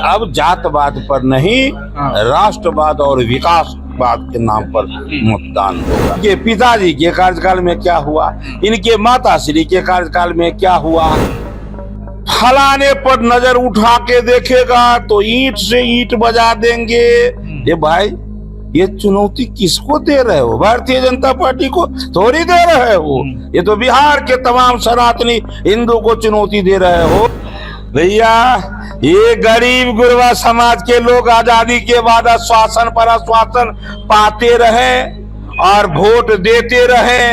अब जातवाद पर नहीं, राष्ट्रवाद और विकासवाद के नाम पर मतदान होगा। इनके पिताजी के कार्यकाल में क्या हुआ, इनके माताश्री के कार्यकाल में क्या हुआ, फलाने पर नजर उठा के देखेगा तो ईंट से ईंट बजा देंगे। ये भाई, ये चुनौती किसको दे रहे हो? भारतीय जनता पार्टी को थोड़ी दे रहे हो, ये तो बिहार के तमाम सनातनी हिंदू को चुनौती दे रहे हो। भैया, ये गरीब गुरबा समाज के लोग आजादी के बाद आश्वासन पर आश्वासन पाते रहे और वोट देते रहे।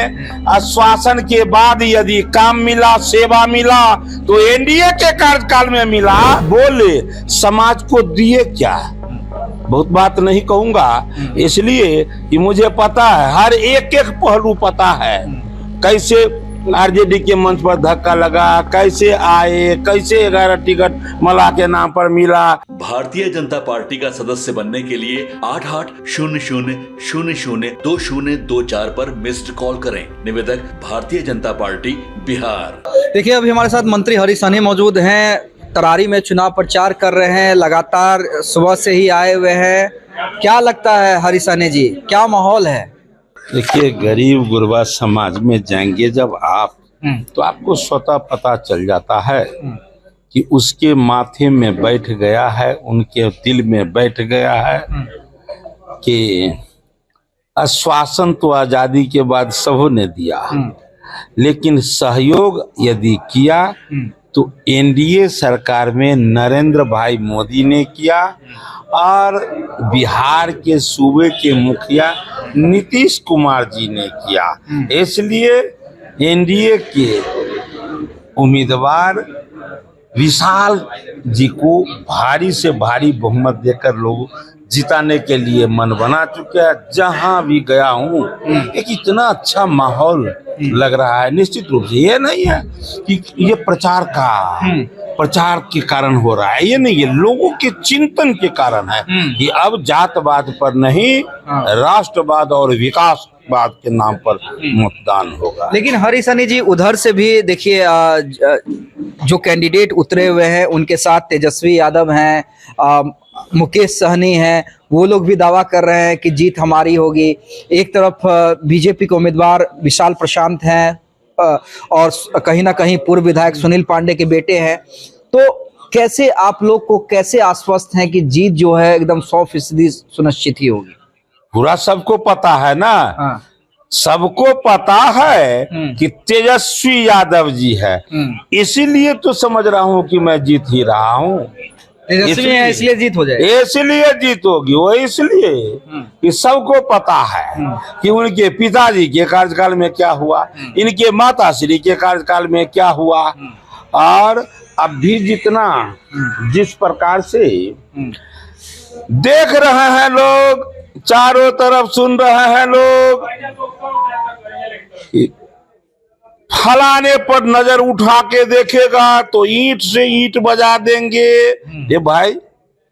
आश्वासन के बाद यदि काम मिला, सेवा मिला तो एनडीए के कार्यकाल में मिला। बोले समाज को दिए क्या? बहुत बात नहीं कहूंगा, इसलिए कि मुझे पता है, हर एक एक पहलू पता है। कैसे आरजेडी के मंच पर धक्का लगा, कैसे आए, कैसे 11 टिकट मला के नाम पर मिला। भारतीय जनता पार्टी का सदस्य बनने के लिए 8800002024 पर मिस्ड कॉल करें। निवेदक, भारतीय जनता पार्टी, बिहार। देखिए, अभी हमारे साथ मंत्री हरीश सहनी मौजूद हैं। तरारी में चुनाव प्रचार कर रहे हैं, लगातार सुबह से ही आए हुए हैं। क्या लगता है हरीश सहनी जी, क्या माहौल है? देखिए, गरीब गुरबा समाज में जाएंगे जब आप, तो आपको स्वतः पता चल जाता है कि उसके माथे में बैठ गया है, उनके दिल में बैठ गया है कि आश्वासन तो आजादी के बाद सबों ने दिया, लेकिन सहयोग यदि किया तो एनडीए सरकार में नरेंद्र भाई मोदी ने किया और बिहार के सूबे के मुखिया नीतीश कुमार जी ने किया। इसलिए एनडीए के उम्मीदवार विशाल जी को भारी से भारी बहुमत देकर लोग जिताने के लिए मन बना चुके हैं। जहां भी गया हूं, एक इतना अच्छा माहौल लग रहा है। निश्चित रूप से ये नहीं है कि ये प्रचार के कारण हो रहा है, ये नहीं है, लोगों के चिंतन के कारण है कि अब जातवाद पर नहीं, राष्ट्रवाद और विकासवाद के नाम पर मतदान होगा। लेकिन हरीश सहनी जी, उधर से भी देखिए, जो कैंडिडेट उतरे हुए हैं उनके साथ तेजस्वी यादव हैं, मुकेश सहनी हैं, वो लोग भी दावा कर रहे हैं कि जीत हमारी होगी। एक तरफ बीजेपी के उम्मीदवार विशाल प्रशांत हैं और कहीं ना कहीं पूर्व विधायक सुनील पांडे के बेटे हैं। तो कैसे आप लोग को कैसे आश्वस्त हैं कि जीत जो है एकदम 100% सुनिश्चित ही होगी? पूरा सबको पता है ना। सबको पता है कि तेजस्वी यादव जी है, इसीलिए तो समझ रहा हूँ कि मैं जीत ही रहा हूँ। तेजस्वी है इसलिए जीत हो जाएगी, इसलिए जीत होगी वो, इसलिए कि सबको पता है कि उनके पिताजी के कार्यकाल में क्या हुआ, इनके माताश्री के कार्यकाल में क्या हुआ, और अब भी जिस प्रकार से देख रहे हैं लोग, चारों तरफ सुन रहे हैं लोग, फलाने पर नजर उठा के देखेगा तो ईंट से ईंट बजा देंगे। ये भाई,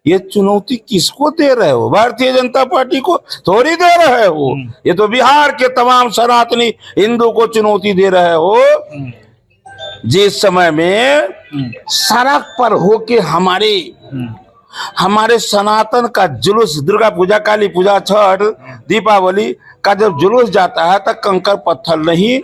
ये चुनौती किसको दे रहे हो? भारतीय जनता पार्टी को थोड़ी दे रहे हो, ये तो बिहार के तमाम सनातनी हिंदू को चुनौती दे रहे हो। जिस समय में सड़क पर होके हमारे सनातन का जुलूस, दुर्गा पूजा, काली पूजा, छठ, दीपावली का जब जुलूस जाता है, तब कंकर पत्थर नहीं,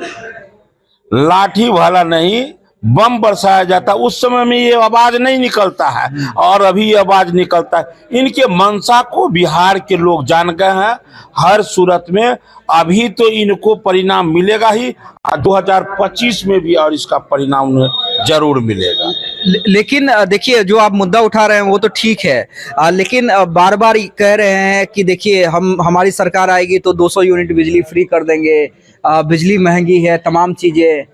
लाठी भाला नहीं, बम बरसाया जाता, उस समय में ये आवाज नहीं निकलता है, और अभी ये आवाज निकलता है। इनके मंशा को बिहार के लोग जान गए हैं हर सूरत में। अभी तो इनको परिणाम मिलेगा ही, 2025 में भी, और इसका परिणाम उन्हें जरूर मिलेगा। लेकिन देखिए, जो आप मुद्दा उठा रहे हैं वो तो ठीक है, लेकिन बार बार कह रहे हैं कि देखिए, हमारी सरकार आएगी तो 200 यूनिट बिजली फ्री कर देंगे, बिजली महंगी है, तमाम चीजें।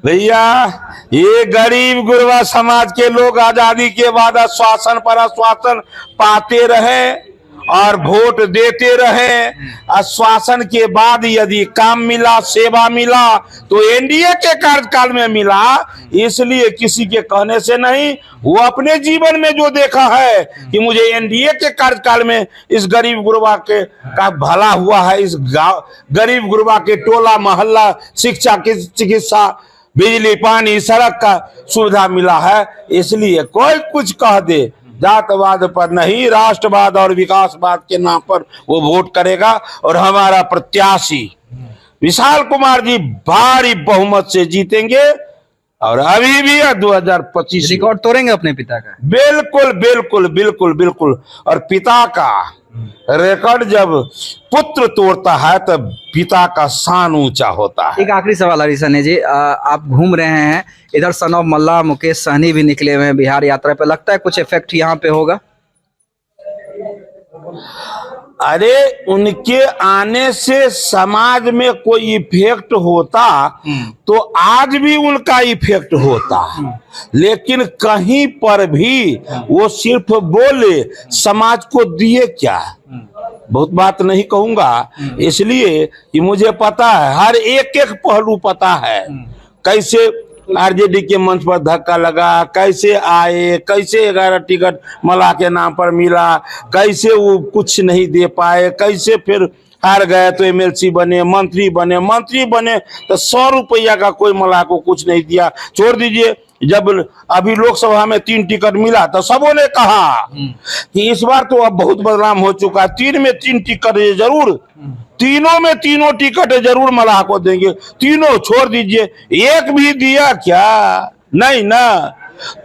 भैया, ये गरीब गुरबा समाज के लोग आजादी के बाद आश्वासन पर आश्वासन पाते रहे और वोट देते रहे। आश्वासन के बाद यदि काम मिला, सेवा मिला तो एनडीए के कार्यकाल में मिला। इसलिए किसी के कहने से नहीं, वो अपने जीवन में जो देखा है कि मुझे एनडीए के कार्यकाल में इस गरीब गुरबा का भला हुआ है, इस गरीब गुरबा के टोला मोहल्ला, शिक्षा, चिकित्सा, बिजली, पानी, सड़क का सुविधा मिला है। इसलिए कोई कुछ कह दे, जातवाद पर नहीं, राष्ट्रवाद और विकासवाद के नाम पर वो वोट करेगा। और हमारा प्रत्याशी विशाल कुमार जी भारी बहुमत से जीतेंगे और अभी भी 2025 रिकॉर्ड तोड़ेंगे अपने पिता का। बिल्कुल बिल्कुल बिल्कुल बिल्कुल। और पिता का रिकॉर्ड जब पुत्र तोड़ता है तब पिता का शान ऊंचा होता है। एक आखिरी सवाल हरी सहनी जी, आप घूम रहे हैं इधर, सन ऑफ मल्ला मुकेश सहनी भी निकले हुए हैं बिहार यात्रा पे, लगता है कुछ इफेक्ट यहाँ पे होगा? अरे उनके आने से समाज में कोई इफेक्ट होता तो आज भी उनका इफेक्ट होता, लेकिन कहीं पर भी वो सिर्फ बोले, समाज को दिए क्या? बहुत बात नहीं कहूंगा, इसलिए कि मुझे पता है, हर एक एक पहलू पता है। कैसे आरजेडी के मंच पर धक्का लगा, कैसे आए, कैसे 11 टिकट मला के नाम पर मिला, कैसे वो कुछ नहीं दे पाए, कैसे फिर हार गए तो एमएलसी बने, मंत्री बने तो 100 रुपया का कोई मला को कुछ नहीं दिया। छोड़ दीजिए, जब अभी लोकसभा में 3 टिकट मिला तो सबों ने कहा कि इस बार तो अब बहुत बदनाम हो चुका है, 3 में 3 टिकट जरूर, तीनों में तीनों टिकट जरूर मलाह को देंगे। तीनों छोड़ दीजिए, एक भी दिया क्या? नहीं ना।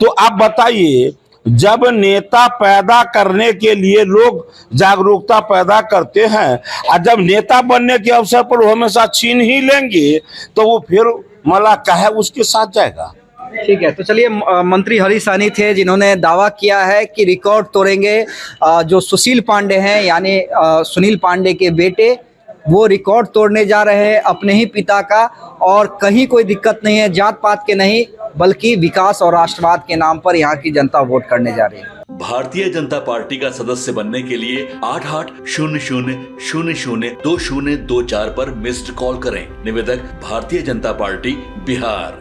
तो आप बताइए, जब नेता पैदा करने के लिए लोग जागरूकता पैदा करते हैं और जब नेता बनने के अवसर पर वो हमेशा छीन ही लेंगे तो वो फिर मला काहे उसके साथ जाएगा। ठीक है, तो चलिए, मंत्री हरी सहनी थे जिन्होंने दावा किया है कि रिकॉर्ड तोड़ेंगे। जो सुशील पांडे हैं यानी सुनील पांडे के बेटे, वो रिकॉर्ड तोड़ने जा रहे हैं अपने ही पिता का, और कहीं कोई दिक्कत नहीं है, जात पात के नहीं बल्कि विकास और राष्ट्रवाद के नाम पर यहाँ की जनता वोट करने जा रही है। भारतीय जनता पार्टी का सदस्य बनने के लिए 8800002024 पर मिस्ड कॉल करें। निवेदक भारतीय जनता पार्टी बिहार।